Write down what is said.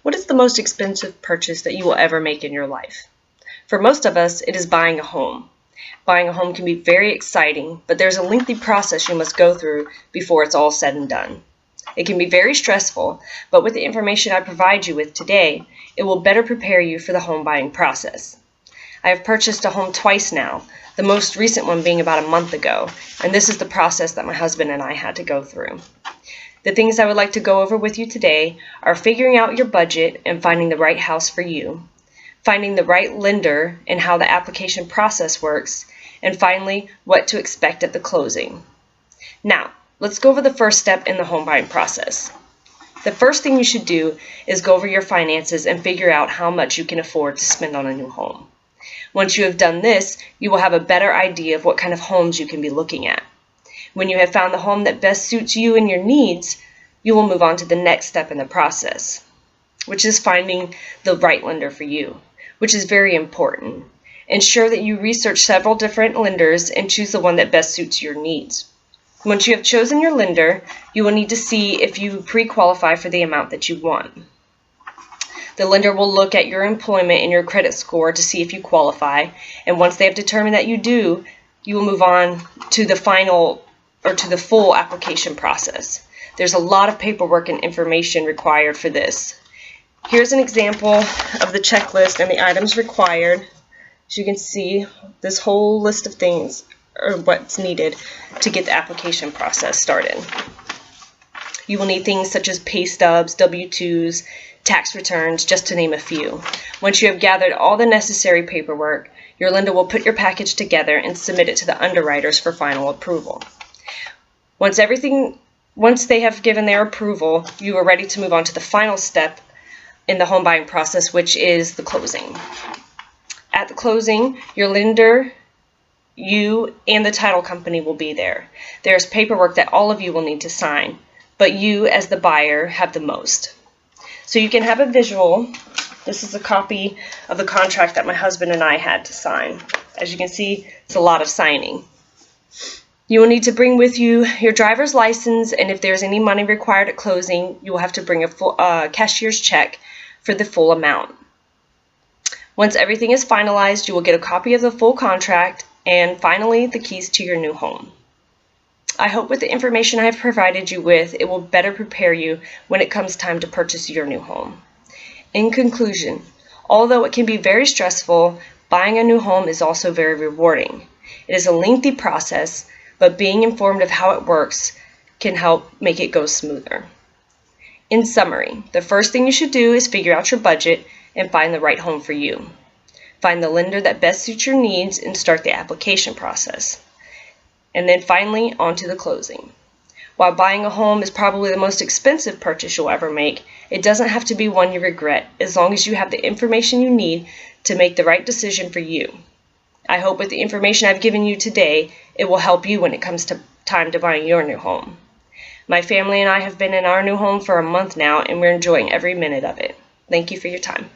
What is the most expensive purchase that you will ever make in your life? For most of us, it is buying a home. Buying a home can be very exciting, but there's a lengthy process you must go through before it's all said and done. It can be very stressful, but with the information I provide you with today, it will better prepare you for the home buying process. I have purchased a home twice now, the most recent one being about a month ago, and this is the process that my husband and I had to go through. The things I would like to go over with you today are figuring out your budget and finding the right house for you, finding the right lender and how the application process works, and finally, what to expect at the closing. Now, let's go over the first step in the home buying process. The first thing you should do is go over your finances and figure out how much you can afford to spend on a new home. Once you have done this, you will have a better idea of what kind of homes you can be looking at. When you have found the home that best suits you and your needs, you will move on to the next step in the process, which is finding the right lender for you, which is very important. Ensure that you research several different lenders and choose the one that best suits your needs. Once you have chosen your lender, you will need to see if you pre-qualify for the amount that you want. The lender will look at your employment and your credit score to see if you qualify, and once they have determined that you do, you will move on to the full application process. There's a lot of paperwork and information required for this. Here's an example of the checklist and the items required. As you can see, this whole list of things are what's needed to get the application process started. You will need things such as pay stubs, W-2s, tax returns, just to name a few. Once you have gathered all the necessary paperwork, your lender will put your package together and submit it to the underwriters for final approval. Once they have given their approval, you are ready to move on to the final step in the home buying process, which is the closing. At the closing, your lender, you, and the title company will be there. There's paperwork that all of you will need to sign, but you, as the buyer, have the most. So you can have a visual. This is a copy of the contract that my husband and I had to sign. As you can see, it's a lot of signing. You will need to bring with you your driver's license, and if there's any money required at closing, you will have to bring a full cashier's check for the full amount. Once everything is finalized, you will get a copy of the full contract and finally the keys to your new home. I hope with the information I have provided you with, it will better prepare you when it comes time to purchase your new home. In conclusion, although it can be very stressful, buying a new home is also very rewarding. It is a lengthy process, but being informed of how it works can help make it go smoother. In summary, the first thing you should do is figure out your budget and find the right home for you. Find the lender that best suits your needs and start the application process. And then finally, on to the closing. While buying a home is probably the most expensive purchase you'll ever make, it doesn't have to be one you regret, as long as you have the information you need to make the right decision for you. I hope with the information I've given you today, it will help you when it comes to time to buying your new home. My family and I have been in our new home for a month now, and we're enjoying every minute of it. Thank you for your time.